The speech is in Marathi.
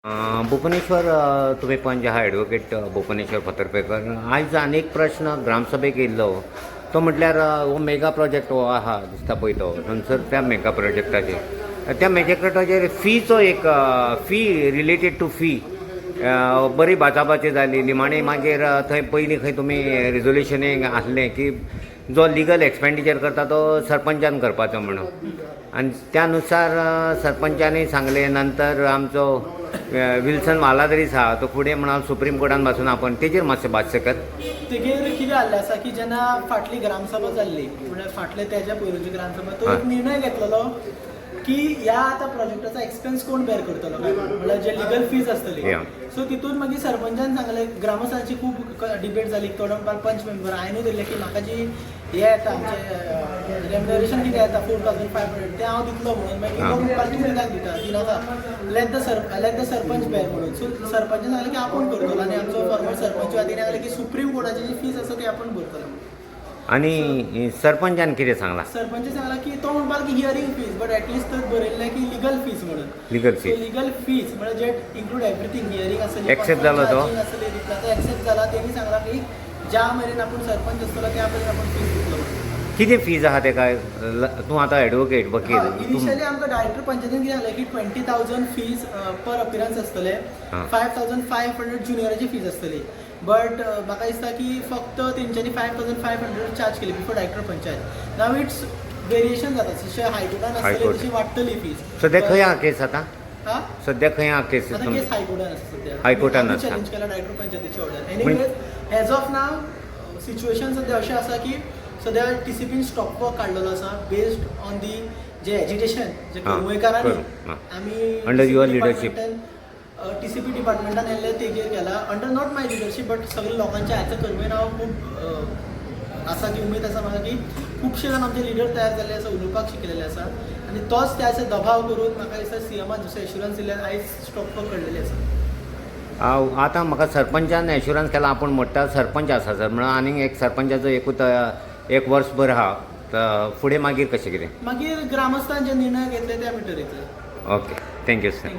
भुवनेश्वर तुम्ही पण जे आहा एडवोकेट भुवनेश्वर फातर्पेकर आज अनेक प्रश्न ग्रामसभेक येयल्लो तो म्हटल्यार हो मेगा प्रोजेक्ट हो आहा दिसता पळय तो थंयसर त्या मेगा प्रोजेक्टाचेर फीचो एक फी रिलेटेड टू फी बरी बाचाबाची जाली निमाणे मागीर थंय पयलीं खंय तुमी रिजोल्युशनीक आसलें की जो लिगल एक्सपेंडिचर करता तो सरपंचान करपाचो म्हणून आनी त्यानुसार सरपंचानी सांगले नंतर आमचो विल्सन वालाद्रीस आहा तो फुडें म्हणाल सुप्रीम कोर्टान पासून आपण तेजेर मातशें भाश्य कर. तेगेर कितें जाल्लें आसा की जेन्ना फाटली ग्रामसभा जाल्ली म्हळ्यार फाटले तेज्या पयलींची ग्रामसभा तो एक निर्णय घेतलेलो की ह्या आतां प्रोजेक्टाचो एक्सपेन्स कोण बेर करतलो म्हळ्यार जे लिगल फीज आसतली सो तितून मागीर सरपंचान सांगलें ग्रामस्थांची खूब डिबेट जाली थोडे म्हणपाक पंच मेंबर हांवेंनूय दिलें की म्हाका जी हें येता आमचें रेम्युनरेशन कितें येता 4500 तें हांव दितलो म्हणून मागीर लोक म्हणपाक तूं कित्याक दिता दिनाका लेट द सरपंच बेर म्हणून सो सरपंचान सांगलें की आपूण करतलो आनी आमचो फॉर्मर सरपंच वादीन सांगलें की सुप्रीम कोर्टाची जी फीज आसा ती आपूण भरतलो. आनी सरपंचान कितें सांगलां? सरपंच सांगला की तो म्हणपाक की हियरिंग फीज बट एटलीस्ट तर बरयल्लें की लिगल फीज म्हणून लिगल फीज म्हणजे जे इन्क्लूड एवरीथींग हियरिंग आसली एक्सेप्ट जालो तो एक्सेप्ट जाला तेणी सांगला की ज्या मेरेन आपूण सरपंच आसतलो त्या मेरेन आपूण फीज दितलो. कितें फीज आहा तेका तूं आतां एडवोकेट वकील इनिशियली आमकां डायरेक्टर पंचायतीन कितें जालें की 20,000 फीज पर अपियरन्स आसतले 5,500 जुनियराची फीज आसतली बट म्हाका दिसता की फक्त तेंच्यांनी 5,500 चार्ज केली before director panchayat. Now it's variation जाता जशें हायकोर्टान आसतली तशी वाडटली फीज. सद्या खंय आहा केस आतां? सद्या खंय आहा केस? केस हायकोर्टान आसा सद्या. हायकोर्टान चॅलेंज केला डायरेक्टर पंचायतीची order. Anyways as of now situation सद्या अशें आसा की सद्या TCPन स्टॉप वर्क काडलेलो आसा बेस्ड ऑन दी जे एजिटेशन जे कर्मकारांनी आमी अंडर युअर लिडरशीप TCP डिपार्टमेंटान येल्ले तेजेर केला under not my leadership but सगळे लोकांच्या हाच्या कर्मेन हांव खूब आसा की उमेद आसा म्हाका की खुबशे जाण आमचे लिडर तयार जाल्ले आसा उलोवपाक शिकलेले आसा आनी तोच त्या दबाव करून म्हाका दिसता CMान जसो एश्युरन्स दिले आयज स्टॉप वर्क काडलेले आसा. आतां म्हाका सरपंचान एश्युरन्स केला आपूण मोठा सरपंच आसा सर म्हणून आनीक एक सरपंचाचो एकूच एक वर्सभर आहा फुडें मागीर कशें कितें? मागीर ग्रामस्थान जे निर्णय घेतले त्या भितर येतले. Okay thank you sir.